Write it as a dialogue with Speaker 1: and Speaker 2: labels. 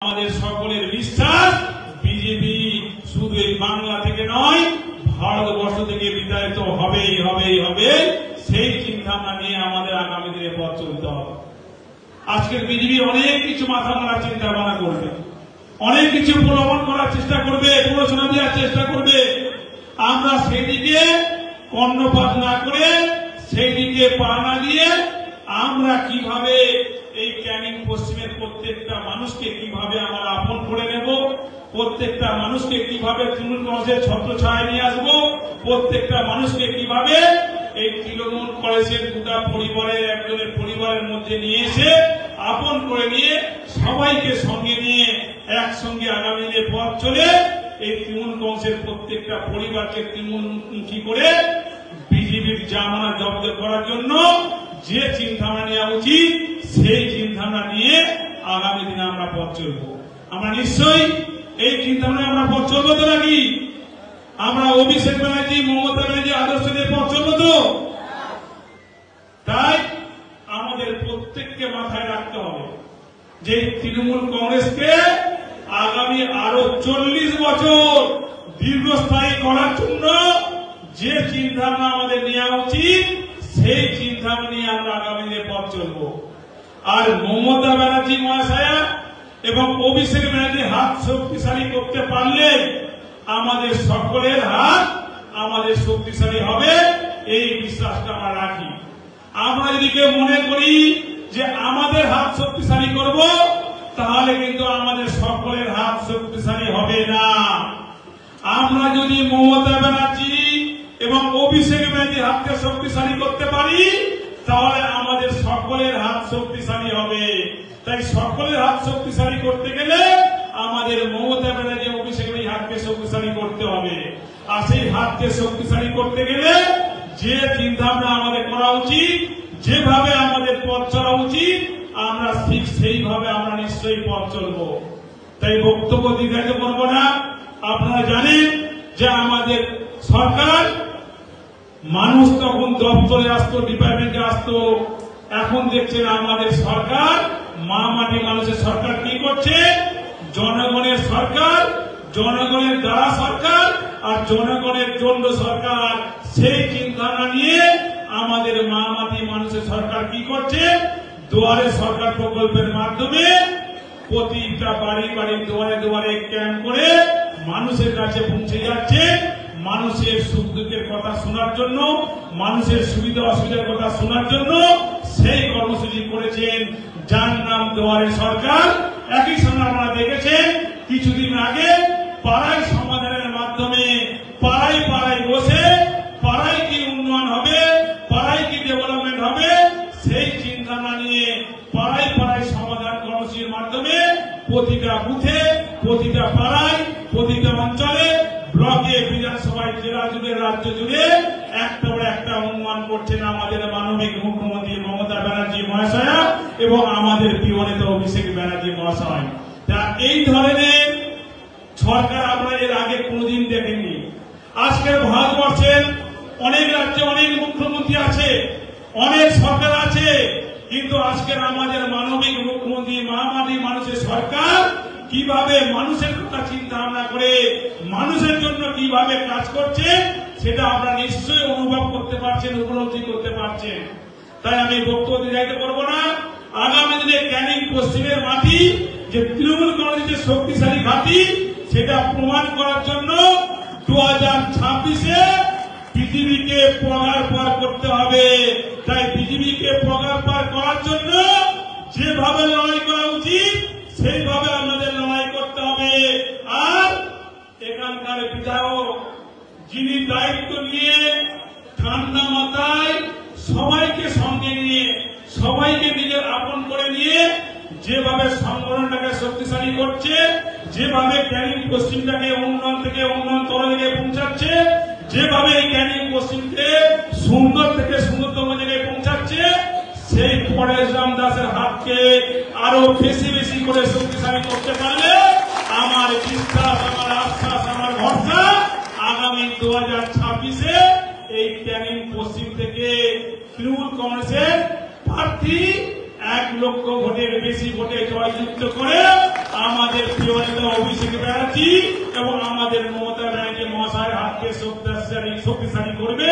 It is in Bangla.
Speaker 1: আমাদের সকলের বিশ্বাস বিজেপি শুধু এই বাংলা থেকে নয় ভারতবর্ষ থেকে বিতাড়িত হবেই হবে সেই চিন্তাভাবনা নিয়ে আমাদের আগামী দিনে পথ চলতে হবে। আজকের বিজেপি অনেক কিছু মাথা মারার চিন্তা ভাবনা করবে, অনেক কিছু প্রলোভন করার চেষ্টা করবে, প্ররোচনা দেওয়ার চেষ্টা করবে। আমরা সেই দিকে কর্ণপাত না করে সেই দিকে পা না দিয়ে আমরা কিভাবে এই ক্যানিং পশ্চিমের প্রত্যেকটা মানুষকে কিভাবে আমরা আপন করে নেব, প্রত্যেকটা মানুষকে কিভাবে তৃণমূল কংগ্রেসের ছত্রছায়ায় নিয়ে আসবো, প্রত্যেকটা মানুষকে কিভাবে এই তৃণমূল কংগ্রেসের গোটা পরিবারের একজনের পরিবারের মধ্যে নিয়ে এসে আপন করে নিয়ে সবাইকে সঙ্গে নিয়ে একসঙ্গে আগামী দিনে পথ চলে এই তৃণমূল কংগ্রেসের প্রত্যেকটা পরিবারকে তৃণমূলমুখী করে বিজেপির জামানা জব্দ করার জন্য যে চিন্তাভাবনা নেওয়া উচিত সেই চিন্তাভাবনা নিয়ে আগামী দিনে আমরা পথ চলব। আমরা নিশ্চয়ই এই চিন্তাভাবনা আমরা পথ চলবো তো নাকি? আমরা অভিষেক ব্যানার্জি মমতা ব্যানার্জি আদর্শ নিয়ে পথ চলবো তো? তাই আমাদের প্রত্যেককে মাথায় রাখতে হবে যে তৃণমূল কংগ্রেসকে আগামী আরো 40 বছর দীর্ঘস্থায়ী করার জন্য যে চিন্তাভাবনা আমাদের নেওয়া উচিত সেই চিন্তাভাবনা নিয়ে আমরা আগামী দিনে পথ চলব। আর মমতা ব্যানার্জি মহাশয়া এবং অভিষেক ব্যানার্জি হাত শক্তিশালী করতে পারলে আমাদের সকলের হাত আমাদের শক্তিশালী হবে, এই বিশ্বাসটা আমরা রাখি। আমরা যদি কেউ মনে করি যে আমাদের হাত শক্তিশালী করব, তাহলে কিন্তু আমাদের সকলের হাত শক্তিশালী হবে না। আমরা যদি মমতা ব্যানার্জি এবং অভিষেক ব্যানার্জির হাতকে শক্তিশালী করতে পারি, তাহলে আমাদের সকলের হাত শক্তিশালী হবে। তাই সকলের হাত শক্তিশালী করতে গেলে আমাদের মমতা ব্যানার্জি অভিষেক ব্যানার্জির হাতকে শক্তিশালী করতে হবে। আর সেই হাতকে শক্তিশালী করতে গেলে যে চিন্তাভাবনা আমাদের করা উচিত, যেভাবে আমাদের পথ চলা উচিত, আমরা ঠিক সেইভাবে আমরা নিশ্চয়ই পথ চলব। তাই বক্তব্য দীর্ঘায়িত করব না। আপনারা জানেন যে আমাদের সরকার, মানুষ তখন দপ্তরে আসতো, ডিপার্টমেন্টে আসতো, এখন দেখছেন আমাদের সরকার মা মাটি মানুষের সরকার কি করছে? জনগণের সরকার, জনগণের দ্বারা সরকার আর জনগণের জন্য সরকার। সেই চিন্তাধারা নিয়ে আমাদের মা মাটি মানুষের সরকার কি করছে? দুয়ারে সরকার প্রকল্পের মাধ্যমে প্রতিটা বাড়ি বাড়ি দুয়ারে দুয়ারে ক্যাম্প করে মানুষের কাছে পৌঁছে যাচ্ছে, মানুষের সুখ দুঃখের কথা শোনার জন্য, মানুষের সুবিধা অসুবিধার কথা শোনার জন্য সেই কর্মসূচি করেছেন, যার নাম দুয়ারে সরকার। একই সঙ্গে আপনারা দেখেছেন কিছুদিন আগে পাড়ায় সমাধানের মাধ্যমে পাড়ায় পাড়ায় বসে পাড়ায় কি উন্নয়ন হবে, পাড়ায় কি ডেভেলপমেন্ট হবে, সেই চিন্তাধারা নিয়ে পাড়ায় পাড়ায় সমাধান কর্মসূচির মাধ্যমে প্রতিটা বুথে, প্রতিটা পাড়ায়, প্রতিটা অঞ্চলে, ব্লকে, বিধানসভায়, জেলা জুড়ে, রাজ্য জুড়ে একটা পর একটা উন্নয়ন করছেন আমাদের মাননীয় মুখ্যমন্ত্রী মমতা ব্যানার্জি মহাশয়া এবং আমাদের প্রিয় নেতা অভিষেক ব্যানার্জি মহাশয়। তা এই ধরনের সরকার আমরা এর আগে কোনোদিন দেখেননি। আজকের ভারতবর্ষের অনেক রাজ্যে অনেক মুখ্যমন্ত্রী আছে, অনেক সরকার আছে, কিন্তু আজকের আমাদের মাননীয় মুখ্যমন্ত্রী মহামাটি মানুষের সরকার কিভাবে মানুষের কথা চিন্তা ভাবনা করে মানুষের জন্য কিভাবে কাজ করছে সেটা আমরা নিশ্চয়ই অনুভব করতে পারছেন, উপলব্ধি করতে পারছেন। তাই আমি বক্তব্য দীর্ঘায়িত করবো না। আগামী দিনে ক্যানিং পশ্চিমের মাটি যে তৃণমূল কংগ্রেসের শক্তিশালী ঘাঁটি, সেটা প্রমাণ করার জন্য 2026-এ বিজেপিকে পগার পার করতে হবে। তাই বিজেপিকে পগার পার করার জন্য যেভাবে লড়াই করা উচিত সেইভাবে আমাদের লড়াই করতে হবে। আর এখানকার বিধায়ক যিনি দায়িত্ব নিয়ে ঠান্ডা মাথায় সবাইকে সঙ্গে নিয়ে, সবাইকে নিজের আপন করে নিয়ে যেভাবে সংগঠনটাকে শক্তিশালী করছে, যেভাবে ক্যানিং পশ্চিমটাকে উন্নয়ন থেকে উন্নয়ন তরণে পৌঁছাচ্ছে, যেভাবে এই ক্যানিং পশ্চিমকে সুন্দর থেকে সুন্দরতম জায়গায় পৌঁছাচ্ছে, সেই পরেশ রাম দাসের হাতকে আরো বেশি বেশি করে শক্তিশালী করতে পারলে আমার বিশ্বাস, আমার আশ্বাস, আমার ভরসা আগামী 2026-এ এই ক্যানিং পশ্চিম থেকে তৃণমূল কংগ্রেসের প্রার্থী 1 লক্ষ ভোটের বেশি ভোটে জয়যুক্ত করে আমাদের প্রিয় নেতা অভিষেক ব্যানার্জি এবং আমাদের মমতা ব্যানার্জি মহাশয়ের হাতকে শক্তিশালী করবে।